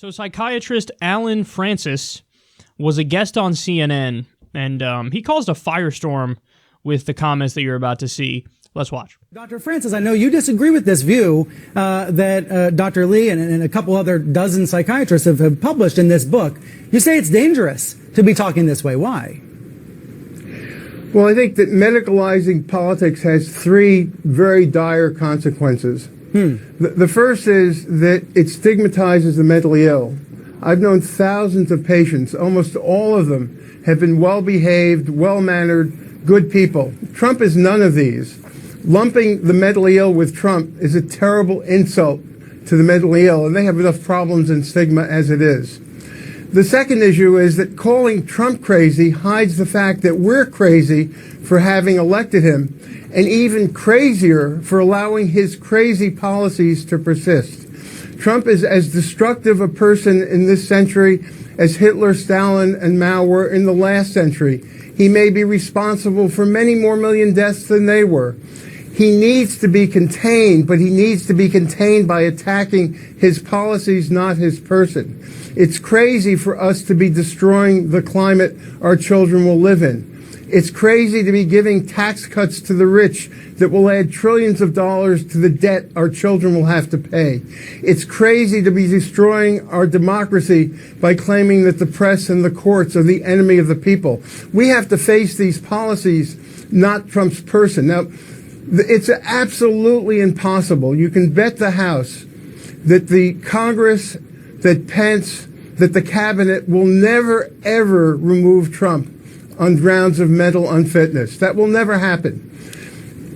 So psychiatrist Alan Francis was a guest on CNN, and he caused a firestorm with the comments that you're about to see. Let's watch. Dr. Francis, I know you disagree with this view that Dr. Lee and a couple other dozen psychiatrists have published in this book. You say it's dangerous to be talking this way. Why? Well, I think that medicalizing politics has three very dire consequences. The first is that it stigmatizes the mentally ill. I've known thousands of patients. Almost all of them have been well-behaved, well-mannered, good people. Trump is none of these. Lumping the mentally ill with Trump is a terrible insult to the mentally ill, and they have enough problems and stigma as it is. The second issue is that calling Trump crazy hides the fact that we're crazy for having elected him, and even crazier for allowing his crazy policies to persist. Trump is as destructive a person in this century as Hitler, Stalin, and Mao were in the last century. He may be responsible for many more million deaths than they were. He needs to be contained, but he needs to be contained by attacking his policies, not his person. It's crazy for us to be destroying the climate our children will live in. It's crazy to be giving tax cuts to the rich that will add trillions of dollars to the debt our children will have to pay. It's crazy to be destroying our democracy by claiming that the press and the courts are the enemy of the people. We have to face these policies, not Trump's person. Now, it's absolutely impossible. You can bet the House that the Congress, that Pence, that the cabinet will never, ever remove Trump on grounds of mental unfitness. That will never happen.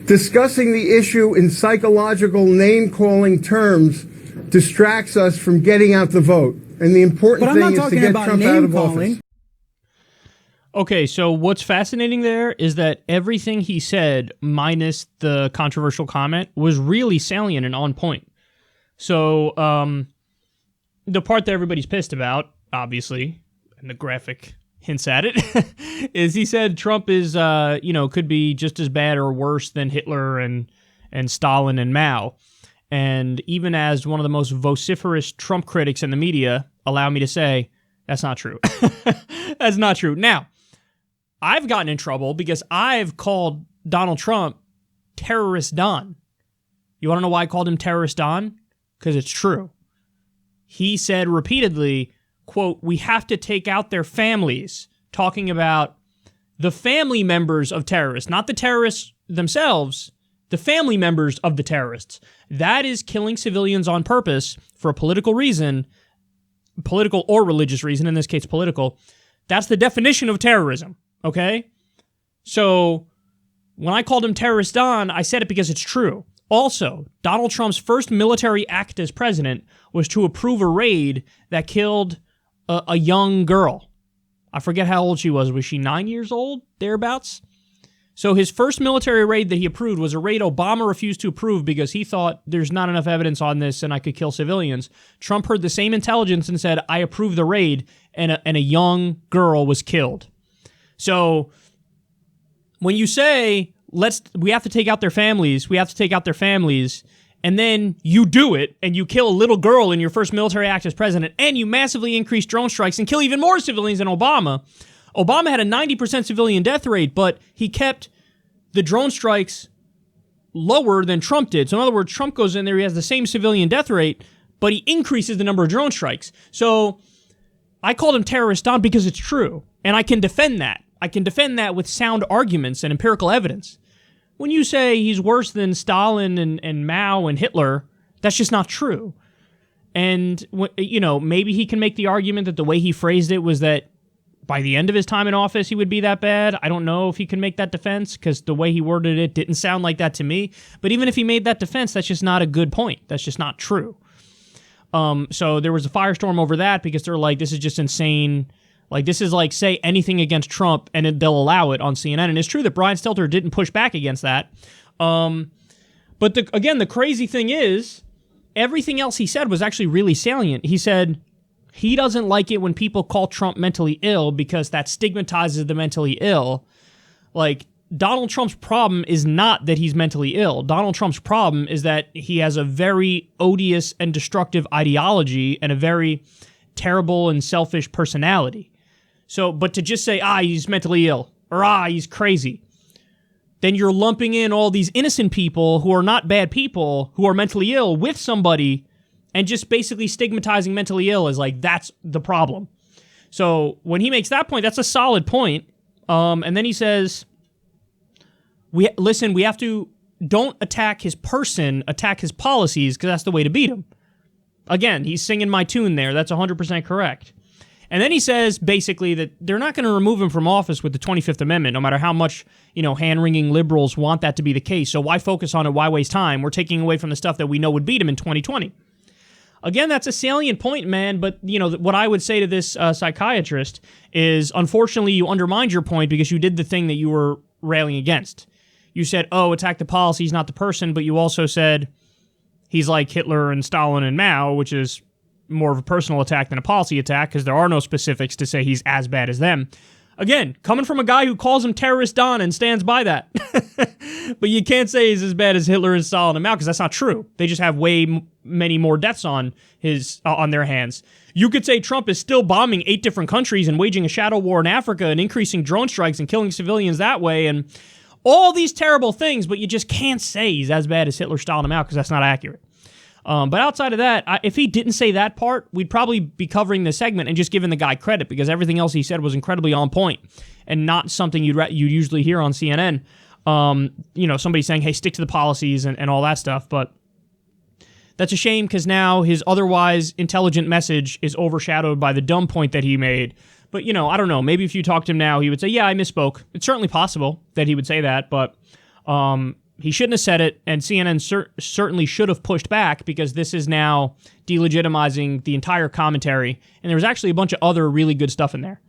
Discussing the issue in psychological name-calling terms distracts us from getting out the vote. And the important thing is to get Trump out of office. Okay, so what's fascinating there is that everything he said, minus the controversial comment, was really salient and on point. So, the part that everybody's pissed about, obviously, and the graphic hints at it, is he said Trump is, could be just as bad or worse than Hitler and Stalin and Mao. And even as one of the most vociferous Trump critics in the media, allow me to say, that's not true. That's not true. Now, I've gotten in trouble because I've called Donald Trump Terrorist Don. You want to know why I called him Terrorist Don? Because it's true. He said repeatedly, quote, we have to take out their families, talking about the family members of terrorists, not the terrorists themselves, the family members of the terrorists. That is killing civilians on purpose for a political reason, political or religious reason, in this case political. That's the definition of terrorism, okay? So when I called him Terrorist Don, I said it because it's true. Also, Donald Trump's first military act as president was to approve a raid that killed a young girl. I forget how old she was. Was she 9 years old? Thereabouts? So his first military raid that he approved was a raid Obama refused to approve because he thought there's not enough evidence on this and I could kill civilians. Trump heard the same intelligence and said, I approve the raid, and a young girl was killed. So when you say, we have to take out their families, and then you do it, and you kill a little girl in your first military act as president, and you massively increase drone strikes and kill even more civilians than Obama. Obama had a 90% civilian death rate, but he kept the drone strikes lower than Trump did. So in other words, Trump goes in there, he has the same civilian death rate, but he increases the number of drone strikes. So I called him Terrorist Don because it's true, and I can defend that. I can defend that with sound arguments and empirical evidence. When you say he's worse than Stalin and Mao and Hitler, that's just not true. And, maybe he can make the argument that the way he phrased it was that by the end of his time in office, he would be that bad. I don't know if he can make that defense because the way he worded it didn't sound like that to me. But even if he made that defense, that's just not a good point. That's just not true. So there was a firestorm over that because they're like, this is just insane. Like, this is like, say anything against Trump, and they'll allow it on CNN. And it's true that Brian Stelter didn't push back against that. But the crazy thing is, everything else he said was actually really salient. He said he doesn't like it when people call Trump mentally ill because that stigmatizes the mentally ill. Like, Donald Trump's problem is not that he's mentally ill. Donald Trump's problem is that he has a very odious and destructive ideology and a very terrible and selfish personality. So, but to just say, he's mentally ill, or he's crazy, then you're lumping in all these innocent people who are not bad people, who are mentally ill, with somebody, and just basically stigmatizing mentally ill as like, that's the problem. So when he makes that point, that's a solid point. And then he says, we have to, don't attack his person, attack his policies, because that's the way to beat him. Again, he's singing my tune there. That's 100% correct. And then he says, basically, that they're not going to remove him from office with the 25th Amendment, no matter how much, hand-wringing liberals want that to be the case. So why focus on it? Why waste time? We're taking away from the stuff that we know would beat him in 2020. Again, that's a salient point, man, but, what I would say to this psychiatrist is, unfortunately, you undermined your point because you did the thing that you were railing against. You said, attack the policies, not the person, but you also said he's like Hitler and Stalin and Mao, which is more of a personal attack than a policy attack because there are no specifics to say he's as bad as them. Again, coming from a guy who calls him terrorist Don and stands by that. But you can't say he's as bad as Hitler and Stalin and Mao because that's not true. They just have many more deaths on their hands. You could say Trump is still bombing 8 different countries and waging a shadow war in Africa and increasing drone strikes and killing civilians that way and all these terrible things, but you just can't say he's as bad as Hitler, Stalin, and Mao because that's not accurate. But outside of that, if he didn't say that part, we'd probably be covering the segment and just giving the guy credit because everything else he said was incredibly on point and not something you'd usually hear on CNN. Somebody saying, hey, stick to the policies and all that stuff. But that's a shame because now his otherwise intelligent message is overshadowed by the dumb point that he made. But, I don't know. Maybe if you talked to him now, he would say, yeah, I misspoke. It's certainly possible that he would say that, but he shouldn't have said it, and CNN certainly should have pushed back because this is now delegitimizing the entire commentary, and there was actually a bunch of other really good stuff in there.